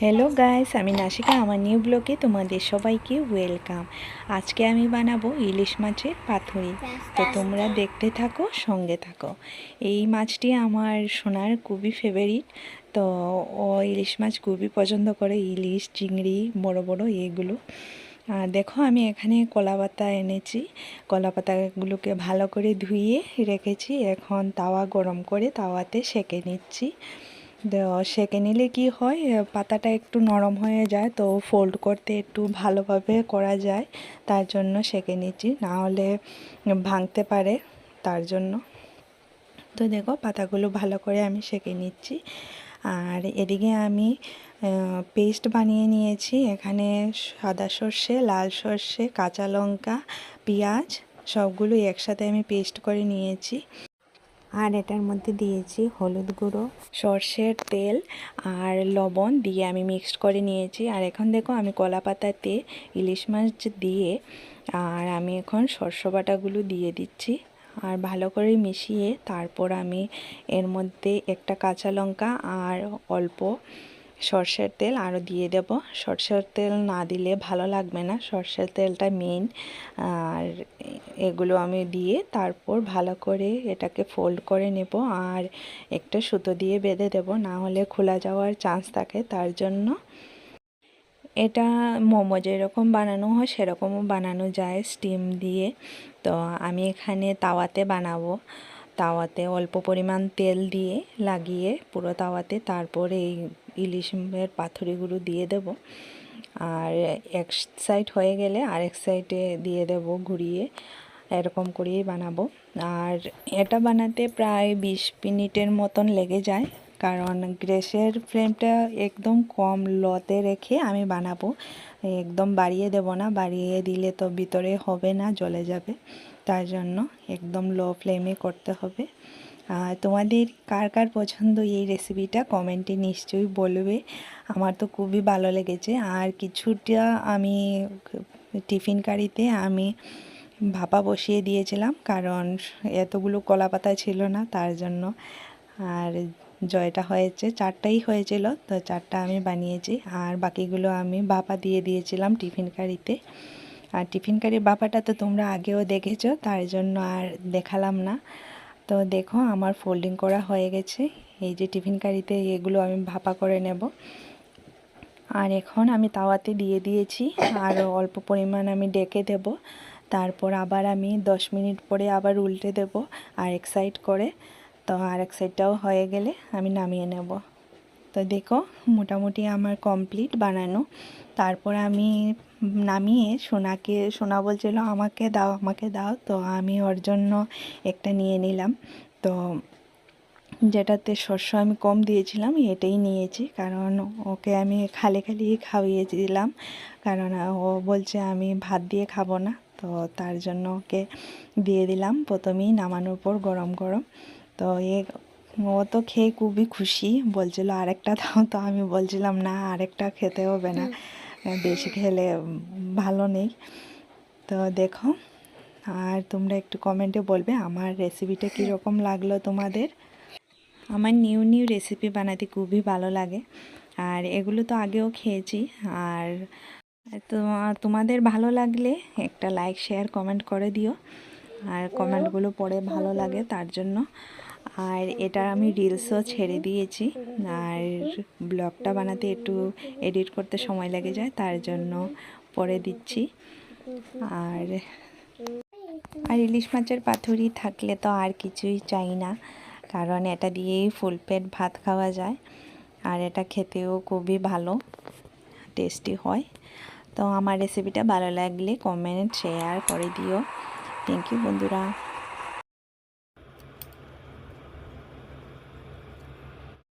Hello guys, আমি নাসিকা। আমার নিউ ব্লগে তোমাদের সবাইকে ওয়েলকাম। আজকে আমি বানাবো ইলিশ মাছের পাতুরি। তো তোমরা দেখতে থাকো, সঙ্গে থাকো। এই মাছটি আমার সোনার খুবই ফেভারিট। তো ও ইলিশ মাছ খুবই পছন্দ করে, ইলিশ, চিংড়ি, বড় বড় এগুলো। দেখো, আমি এখানে কলা পাতা এনেছি। কলা পাতাগুলোকে ভালো করে ধুয়ে রেখেছি। এখন তাওয়া গরম করে তাওয়াতে সেঁকে নিচ্ছি। সেঁকে নিলে কি হয়, পাতাটা একটু নরম হয়ে যায়, তো ফোল্ড করতে একটু ভালোভাবে করা যায়। তার জন্য সেঁকে নিচ্ছি, না হলে ভাঙতে পারে, তার জন্য। তো দেখো, পাতাগুলো ভালো করে আমি সেঁকে নিচ্ছি। আর এদিকে আমি পেস্ট বানিয়ে নিয়েছি। এখানে সাদা সর্ষে, লাল সর্ষে, কাঁচা লঙ্কা, পেঁয়াজ সবগুলো একসাথে আমি পেস্ট করে নিয়েছি। আর এটার মধ্যে দিয়েছি হলুদ গুঁড়ো, সর্ষের তেল আর লবণ দিয়ে আমি মিক্সড করে নিয়েছি। আর এখন দেখো, আমি কলা পাতাতে ইলিশ মাছ দিয়ে আর আমি এখন সরষে বাটাগুলো দিয়ে দিচ্ছি। আর ভালো করে মিশিয়ে তারপর আমি এর মধ্যে একটা কাঁচা লঙ্কা আর অল্প সর্ষের তেল আরও দিয়ে দেব। সর্ষের তেল না দিলে ভালো লাগবে না, সর্ষের তেলটা মেইন। আর এগুলো আমি দিয়ে তারপর ভালো করে এটাকে ফোল্ড করে নেব আর একটা সুতো দিয়ে বেঁধে দেব, না হলে খোলা যাওয়ার চান্স থাকে। তার জন্য এটা মোমো যেরকম বানানো হয় সেরকমও বানানো যায় স্টিম দিয়ে। তো আমি এখানে তাওয়াতে বানাবো। তাওয়াতে অল্প পরিমাণ তেল দিয়ে লাগিয়ে পুরো তাওয়াতে তারপরে এই ইলিশের পাতুরিগুলো দিয়ে দেব। আর এক সাইড হয়ে গেলে আরেক সাইডে দিয়ে দেব ঘুরিয়ে। এরকম করেই বানাবো। আর এটা বানাতে প্রায় 20 মিনিটের মতন লেগে যায়, কারণ গ্যাসের ফ্লেমটা একদম কম লোতে রেখে আমি বানাবো। একদম বাড়িয়ে দেব না, বাড়িয়ে দিলে তো ভিতরে হবে না, জ্বলে যাবে। তার জন্য একদম লো ফ্লেমে করতে হবে। আর তোমাদের কার কার পছন্দ এই রেসিপিটা কমেন্টে নিশ্চয়ই বলবে। আমার তো খুবই ভালো লেগেছে। আর কিছুটা আমি টিফিন কারিতে আমি ভাপা বসিয়ে দিয়েছিলাম, কারণ এতগুলো কলা পাতা ছিল না, তার জন্য। আর জয়টা হয়েছে, 4টাই হয়েছিল, তো 4টা আমি বানিয়েছি। আর বাকিগুলো আমি ভাপা দিয়ে দিয়েছিলাম টিফিন কারিতে। আর টিফিন কারির ভাপাটা তো তোমরা আগেও দেখেছো, তার জন্য আর দেখালাম না। তো দেখো, আমার ফোল্ডিং করা হয়ে গেছে। এই যে টিফিন কারিতে এগুলো আমি ভাপা করে নেব। আর এখন আমি তাওয়াতে দিয়ে দিয়েছি, আর অল্প পরিমাণ আমি ডেকে দেব। তারপর আবার আমি 10 মিনিট পরে আবার উল্টে দেব আরেক সাইড করে। তো আরেক সাইডটাও হয়ে গেলে আমি নামিয়ে নেব। তো দেখো, মোটামুটি আমার কমপ্লিট বানানো। তারপর আমি নামিয়ে সোনা বলছিল আমাকে দাও, আমাকে দাও। তো আমি ওর জন্য একটা নিয়ে নিলাম। তো যেটাতে শস্য আমি কম দিয়েছিলাম এটাই নিয়েছি, কারণ ওকে আমি খালি খালি খাইয়ে দিলাম, কারণ ও বলছে আমি ভাত দিয়ে খাবো না। তো তার জন্য ওকে দিয়ে দিলাম প্রথমেই নামানোর পর গরম গরম। তো ও তো খেয়ে খুবই খুশি, বলছিল আরেকটা দাও। তো আমি বলছিলাম না, আরেকটা খেতে হবে না, বেশি খেলে ভালো নেই। তো দেখো, আর তোমরা একটু কমেন্টে বলবে আমার রেসিপিটা কীরকম লাগলো তোমাদের। আমার নিউ নিউ রেসিপি বানাতে খুবই ভালো লাগে, আর এগুলো তো আগেও খেয়েছি। আর তো তোমাদের ভালো লাগলে একটা লাইক, শেয়ার, কমেন্ট করে দিও। আর কমেন্টগুলো পড়ে ভালো লাগে, তার জন্য। আর এটা আমি রিলসও ছেড়ে দিয়েছি। আর ব্লগটা বানাতে একটু এডিট করতে সময় লেগে যায়, তার জন্য পরে দিচ্ছি। আর আর ইলিশ মাছের পাতুরি থাকলে তো আর কিছুই চাই না, কারণ এটা দিয়েই ফুল পেট ভাত খাওয়া যায়। আর এটা খেতেও খুবই ভালো, টেস্টি হয়। তো আমার রেসিপিটা ভালো লাগলে কমেন্ট, শেয়ার করে দিও। থ্যাংক ইউ বন্ধুরা।